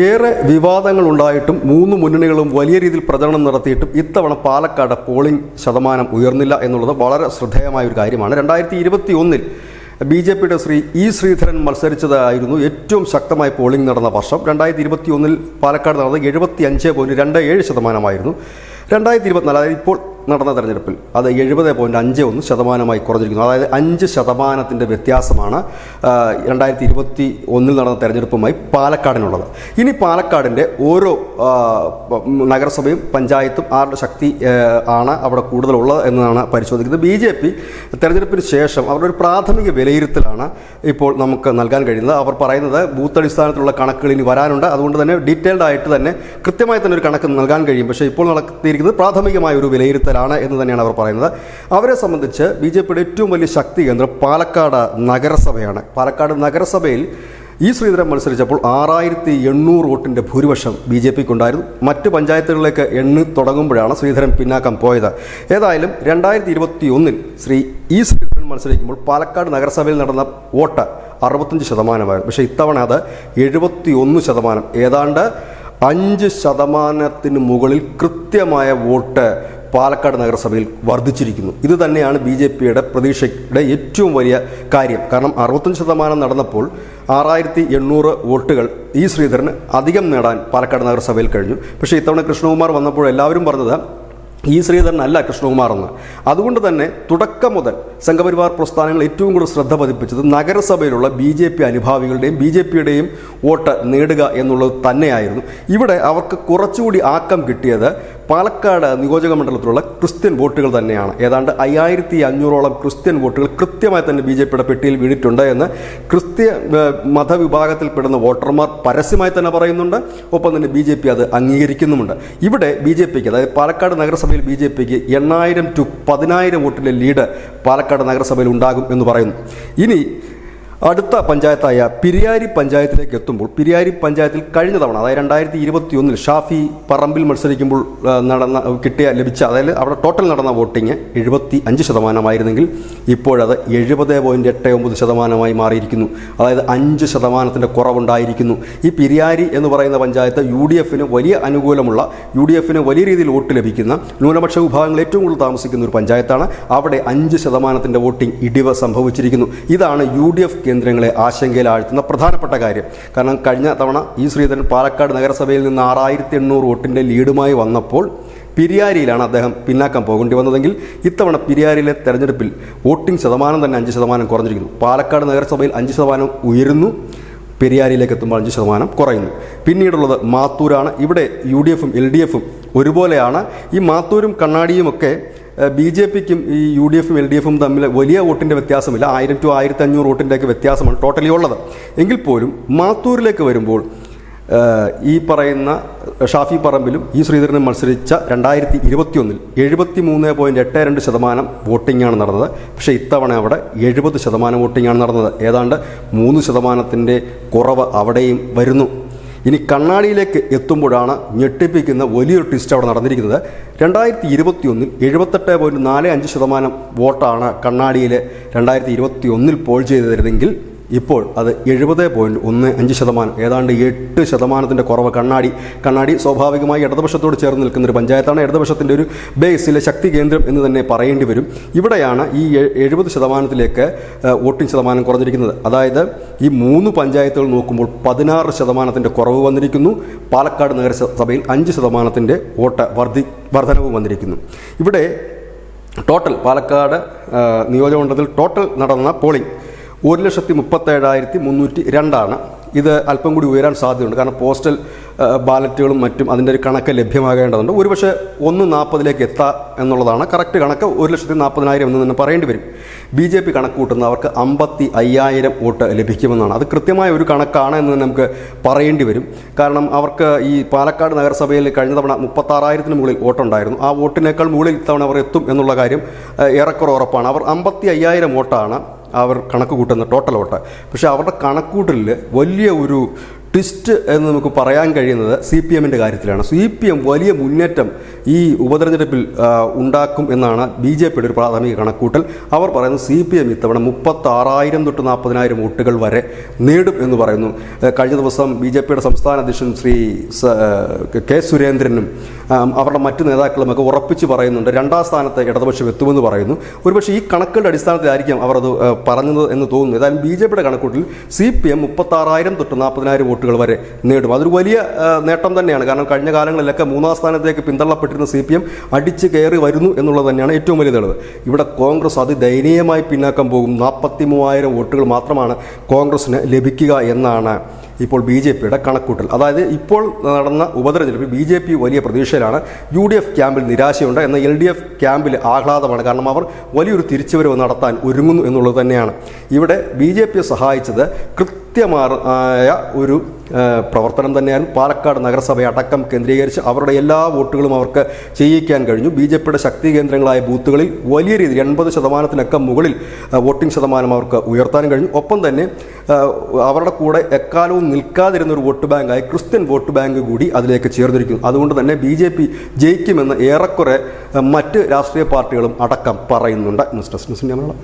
ഏറെ വിവാദങ്ങളുണ്ടായിട്ടും മൂന്ന് മുന്നണികളും വലിയ രീതിയിൽ പ്രചരണം നടത്തിയിട്ടും ഇത്തവണ പാലക്കാട് പോളിംഗ് ശതമാനം ഉയർന്നില്ല എന്നുള്ളത് വളരെ ശ്രദ്ധേയമായ ഒരു കാര്യമാണ്. 2021 BJPയുടെ ശ്രീധരൻ മത്സരിച്ചതായിരുന്നു ഏറ്റവും ശക്തമായ പോളിംഗ് നടന്ന വർഷം. 2021 പാലക്കാട് നടന്നത് 75.27%. 2024 അതായത് ഇപ്പോൾ നടന്ന തെരഞ്ഞെടുപ്പിൽ അത് 70.51% കുറഞ്ഞിരിക്കുന്നു. അതായത് 5% വ്യത്യാസമാണ് 2021 നടന്ന തെരഞ്ഞെടുപ്പുമായി പാലക്കാടിനുള്ളത്. ഇനി പാലക്കാടിൻ്റെ ഓരോ നഗരസഭയും പഞ്ചായത്തും ആരുടെ ശക്തി ആണ് അവിടെ കൂടുതലുള്ളത് എന്നതാണ് പരിശോധിക്കുന്നത്. BJP തെരഞ്ഞെടുപ്പിന് ശേഷം അവരുടെ ഒരു പ്രാഥമിക വിലയിരുത്തലാണ് ഇപ്പോൾ നമുക്ക് നൽകാൻ കഴിയുന്നത്. അവർ പറയുന്നത് ബൂത്ത് അടിസ്ഥാനത്തിലുള്ള കണക്കുകൾ ഇനി വരാനുണ്ട്, അതുകൊണ്ട് തന്നെ ഡീറ്റെയിൽഡ് ആയിട്ട് തന്നെ കൃത്യമായി തന്നെ ഒരു കണക്ക് നൽകാൻ കഴിയും. പക്ഷേ ഇപ്പോൾ നടത്തിയിരിക്കുന്നത് പ്രാഥമികമായ ഒരു വിലയിരുത്തൽ എന്ന് തന്നെയാണ് അവർ പറയുന്നത്. അവരെ സംബന്ധിച്ച് BJPയുടെ ഏറ്റവും വലിയ ശക്തി കേന്ദ്രം പാലക്കാട് നഗരസഭയാണ്. പാലക്കാട് നഗരസഭയിൽ ശ്രീധരൻ മത്സരിച്ചപ്പോൾ 6800 വോട്ടിൻ്റെ ഭൂരിപക്ഷം BJPക്കുണ്ടായിരുന്നു. മറ്റ് പഞ്ചായത്തുകളിലേക്ക് എണ്ണി തുടങ്ങുമ്പോഴാണ് ശ്രീധരൻ പിന്നാക്കം പോയത്. ഏതായാലും 2021 ശ്രീധരൻ മത്സരിക്കുമ്പോൾ പാലക്കാട് നഗരസഭയിൽ നടന്ന വോട്ട് 65%. പക്ഷേ ഇത്തവണ അത് 71%. ഏതാണ്ട് 5% മുകളിൽ കൃത്യമായ വോട്ട് പാലക്കാട് നഗരസഭയിൽ വർദ്ധിച്ചിരിക്കുന്നു. ഇത് തന്നെയാണ് BJPയുടെ പ്രതീക്ഷയുടെ ഏറ്റവും വലിയ കാര്യം. കാരണം 65% നടന്നപ്പോൾ 6800 വോട്ടുകൾ ശ്രീധരന് അധികം നേടാൻ പാലക്കാട് നഗരസഭയിൽ കഴിഞ്ഞു. പക്ഷേ ഇത്തവണ കൃഷ്ണകുമാർ വന്നപ്പോൾ എല്ലാവരും പറഞ്ഞത് ശ്രീധരനല്ല കൃഷ്ണകുമാർ എന്ന്. അതുകൊണ്ട് തന്നെ തുടക്കം മുതൽ സംഘപരിവാർ പ്രസ്ഥാനങ്ങൾ ഏറ്റവും കൂടുതൽ ശ്രദ്ധ പതിപ്പിച്ചത് നഗരസഭയിലുള്ള BJP അനുഭാവികളുടെയും BJPയുടെയും വോട്ട് നേടുക എന്നുള്ളത് തന്നെയായിരുന്നു. ഇവിടെ അവർക്ക് കുറച്ചുകൂടി ആക്കം കിട്ടിയത് പാലക്കാട് നിയോജക മണ്ഡലത്തിലുള്ള ക്രിസ്ത്യൻ വോട്ടുകൾ തന്നെയാണ്. ഏതാണ്ട് 5500ഓളം ക്രിസ്ത്യൻ വോട്ടുകൾ കൃത്യമായി തന്നെ BJPയുടെ പെട്ടിയിൽ വീണിട്ടുണ്ട് എന്ന് ക്രിസ്ത്യ മതവിഭാഗത്തിൽപ്പെടുന്ന വോട്ടർമാർ പരസ്യമായി തന്നെ പറയുന്നുണ്ട്. ഒപ്പം തന്നെ BJP അത് അംഗീകരിക്കുന്നുമുണ്ട്. ഇവിടെ BJPക്ക്, അതായത് പാലക്കാട് നഗരസഭയിൽ BJPക്ക് 8000 to 10000 വോട്ടിൻ്റെ ലീഡ് പാലക്കാട് നഗരസഭയിൽ ഉണ്ടാകും എന്ന് പറയുന്നു. ഇനി അടുത്ത പഞ്ചായത്തായ പിരിയാരി പഞ്ചായത്തിലേക്ക് എത്തുമ്പോൾ, പിരിയാരി പഞ്ചായത്തിൽ കഴിഞ്ഞ തവണ അതായത് 2021 ഷാഫി പറമ്പിൽ മത്സരിക്കുമ്പോൾ ലഭിച്ച അതായത് അവിടെ ടോട്ടൽ നടന്ന വോട്ടിങ് 75% ഇപ്പോഴത് 70.89% മാറിയിരിക്കുന്നു. അതായത് 5% കുറവുണ്ടായിരിക്കുന്നു. ഈ പിരിയാരി എന്ന് പറയുന്ന പഞ്ചായത്ത് UDFന് വലിയ അനുകൂലമുള്ള, UDFന് വലിയ രീതിയിൽ വോട്ട് ലഭിക്കുന്ന, ന്യൂനപക്ഷ വിഭാഗങ്ങൾ ഏറ്റവും കൂടുതൽ താമസിക്കുന്ന ഒരു പഞ്ചായത്താണ്. അവിടെ 5% വോട്ടിംഗ് ഇടിവ് സംഭവിച്ചിരിക്കുന്നു. ഇതാണ് UDF കേന്ദ്രങ്ങളെ ആശങ്കയിലാഴ്ത്തുന്ന പ്രധാനപ്പെട്ട കാര്യം. കാരണം കഴിഞ്ഞ തവണ ശ്രീധരൻ പാലക്കാട് നഗരസഭയിൽ നിന്ന് 6800 വോട്ടിൻ്റെ ലീഡുമായി വന്നപ്പോൾ പിരിയാരിയിലാണ് അദ്ദേഹം പിന്നാക്കം പോകേണ്ടി വന്നതെങ്കിൽ ഇത്തവണ പിരിയാരിയിലെ തെരഞ്ഞെടുപ്പിൽ വോട്ടിംഗ് ശതമാനം തന്നെ 5% കുറഞ്ഞിരിക്കുന്നു. പാലക്കാട് നഗരസഭയിൽ 5% ഉയരുന്നു, പെരിയാരിയിലേക്ക് എത്തുമ്പോൾ 5% കുറയുന്നു. പിന്നീടുള്ളത് മാത്തൂരാണ്. ഇവിടെ UDFും LDFും ഒരുപോലെയാണ്. ഈ മാത്തൂരും കണ്ണാടിയുമൊക്കെ BJPക്കും ഈ UDFും LDFും തമ്മിൽ വലിയ വോട്ടിൻ്റെ വ്യത്യാസമില്ല. 1000 to 1500 വോട്ടിൻ്റെയൊക്കെ വ്യത്യാസമാണ് ടോട്ടലി ഉള്ളത്. എങ്കിൽ പോലും മാത്തൂരിലേക്ക് വരുമ്പോൾ ഈ പറയുന്ന ഷാഫി പറമ്പിലും ശ്രീധരനും മത്സരിച്ച 2021 73.82% വോട്ടിങ്ങാണ് നടന്നത്. പക്ഷേ ഇത്തവണ അവിടെ 70% വോട്ടിങ്ങാണ് നടന്നത്. ഏതാണ്ട് 3% കുറവ് അവിടെയും വരുന്നു. ഇനി കണ്ണാടിയിലേക്ക് എത്തുമ്പോഴാണ് ഞെട്ടിപ്പിക്കുന്ന വലിയൊരു ട്വിസ്റ്റ് അവിടെ നടന്നിരിക്കുന്നത്. 2021 78.45% വോട്ടാണ് കണ്ണാടിയിൽ 2021 പോൾ ചെയ്തിരുന്നെങ്കിൽ ഇപ്പോൾ അത് 70.15%. ഏതാണ്ട് 8% കുറവ്. കണ്ണാടി സ്വാഭാവികമായി ഇടതുപക്ഷത്തോട് ചേർന്ന് നിൽക്കുന്ന ഒരു പഞ്ചായത്താണ്. ഇടതുപക്ഷത്തിൻ്റെ ഒരു ബേസിലെ ശക്തി കേന്ദ്രം എന്ന് തന്നെ പറയേണ്ടി വരും. ഇവിടെയാണ് ഈ 70%ത്തിലേക്ക് വോട്ടിംഗ് ശതമാനം കുറഞ്ഞിരിക്കുന്നത്. അതായത് ഈ 3 പഞ്ചായത്തുകൾ നോക്കുമ്പോൾ 16% കുറവ് വന്നിരിക്കുന്നു. പാലക്കാട് നഗരസഭയിൽ 5% വോട്ട് വർധനവ് വന്നിരിക്കുന്നു. ഇവിടെ ടോട്ടൽ പാലക്കാട് നിയോജകമണ്ഡലത്തിൽ ടോട്ടൽ നടന്ന പോളിംഗ് 1,37,302 ഇത് അല്പം കൂടി ഉയരാൻ സാധ്യതയുണ്ട്. കാരണം പോസ്റ്റൽ ബാലറ്റുകളും മറ്റും അതിൻ്റെ ഒരു കണക്ക് ലഭ്യമാകേണ്ടതുണ്ട്. ഒരുപക്ഷെ 140 എത്താം എന്നുള്ളതാണ് കറക്റ്റ് കണക്ക്. 1,40,000 എന്ന് തന്നെ പറയേണ്ടി വരും. BJP കണക്ക് കൂട്ടുന്നവർക്ക് 55,000 വോട്ട് ലഭിക്കുമെന്നാണ്. അത് കൃത്യമായ ഒരു കണക്കാണ് എന്ന് നമുക്ക് പറയേണ്ടി വരും. കാരണം അവർക്ക് ഈ പാലക്കാട് നഗരസഭയിൽ കഴിഞ്ഞ തവണ 36,000 മുകളിൽ വോട്ടുണ്ടായിരുന്നു. ആ വോട്ടിനേക്കാൾ മുകളിൽ ഇത്തവണ അവർ എത്തും എന്നുള്ള കാര്യം ഏറെക്കുറെ ഉറപ്പാണ്. അവർ 55,000 വോട്ടാണ് അവർ കണക്ക് കൂട്ടുന്ന ടോട്ടൽ വോട്ട്. പക്ഷേ അവരുടെ കണക്കൂട്ടലിൽ വലിയ ഒരു ട്വിസ്റ്റ് എന്ന് നമുക്ക് പറയാൻ കഴിയുന്നത് CPM-ൻ്റെ കാര്യത്തിലാണ്. CPM വലിയ മുന്നേറ്റം ഈ ഉപതെരഞ്ഞെടുപ്പിൽ ഉണ്ടാക്കും എന്നാണ് BJP-യുടെ ഒരു പ്രാഥമിക കണക്കൂട്ടൽ. അവർ പറയുന്നത് CPM ഇത്തവണ 36,000 തൊട്ട് 40,000 വോട്ടുകൾ വരെ നേടും എന്ന് പറയുന്നു. കഴിഞ്ഞ ദിവസം BJP-യുടെ സംസ്ഥാന അധ്യക്ഷൻ ശ്രീ K. സുരേന്ദ്രനും അവരുടെ മറ്റു നേതാക്കളുമൊക്കെ ഉറപ്പിച്ച് പറയുന്നുണ്ട് രണ്ടാം സ്ഥാനത്ത് ഇടതുപക്ഷം എത്തുമെന്ന് പറയുന്നു. ഒരുപക്ഷെ ഈ കണക്കുകളുടെ അടിസ്ഥാനത്തിലായിരിക്കും അവർ അത് പറഞ്ഞത് എന്ന് തോന്നുന്നു. ഏതായാലും BJP-യുടെ കണക്കൂട്ടിൽ CPM 36,000 തൊട്ട് 40,000 വോട്ടുകൾ വരെ നേടും. അതൊരു വലിയ നേട്ടം തന്നെയാണ്. കാരണം കഴിഞ്ഞ കാലങ്ങളിലൊക്കെ മൂന്നാം സ്ഥാനത്തേക്ക് പിന്തള്ളപ്പെട്ടിരുന്ന CPM അടിച്ച് കയറി വരുന്നു എന്നുള്ളത് തന്നെയാണ് ഏറ്റവും വലിയ തെളിവ്. ഇവിടെ കോൺഗ്രസ് അതിദയനീയമായി പിന്നാക്കം പോകും. 43,000 വോട്ടുകൾ മാത്രമാണ് കോൺഗ്രസിന് ലഭിക്കുക എന്നാണ് ഇപ്പോൾ BJP-യുടെ കണക്കൂട്ടൽ. അതായത് ഇപ്പോൾ നടന്ന ഉപതെരഞ്ഞെടുപ്പിൽ BJP വലിയ പ്രതീക്ഷയിലാണ്. UDF ക്യാമ്പിൽ നിരാശയുണ്ട്, എന്നാൽ LDF ക്യാമ്പിൽ ആഹ്ലാദമാണ്. കാരണം അവർ വലിയൊരു തിരിച്ചുവരവ് നടത്താൻ ഒരുങ്ങുന്നു എന്നുള്ളത് തന്നെയാണ്. ഇവിടെ BJP-യെ സഹായിച്ചത് കൃത്യമായ ഒരു പ്രവർത്തനം തന്നെയാണ്. പാലക്കാട് നഗരസഭയെ അടക്കം കേന്ദ്രീകരിച്ച് അവരുടെ എല്ലാ വോട്ടുകളും അവർക്ക് ചെയ്യിക്കാൻ കഴിഞ്ഞു. BJP-യുടെ ശക്തി കേന്ദ്രങ്ങളായ ബൂത്തുകളിൽ വലിയ രീതിയിൽ 80% മുകളിൽ വോട്ടിംഗ് ശതമാനം അവർക്ക് ഉയർത്താനും കഴിഞ്ഞു. ഒപ്പം തന്നെ അവരുടെ കൂടെ എക്കാലവും നിൽക്കാതിരുന്നൊരു വോട്ട് ബാങ്കായി ക്രിസ്ത്യൻ വോട്ട് ബാങ്ക് കൂടി അതിലേക്ക് ചേർന്നിരിക്കുന്നു. അതുകൊണ്ട് തന്നെ BJP ജയിക്കുമെന്ന് ഏറെക്കുറെ മറ്റ് രാഷ്ട്രീയ പാർട്ടികളും അടക്കം പറയുന്നുണ്ട്. News desk news India Malayalam.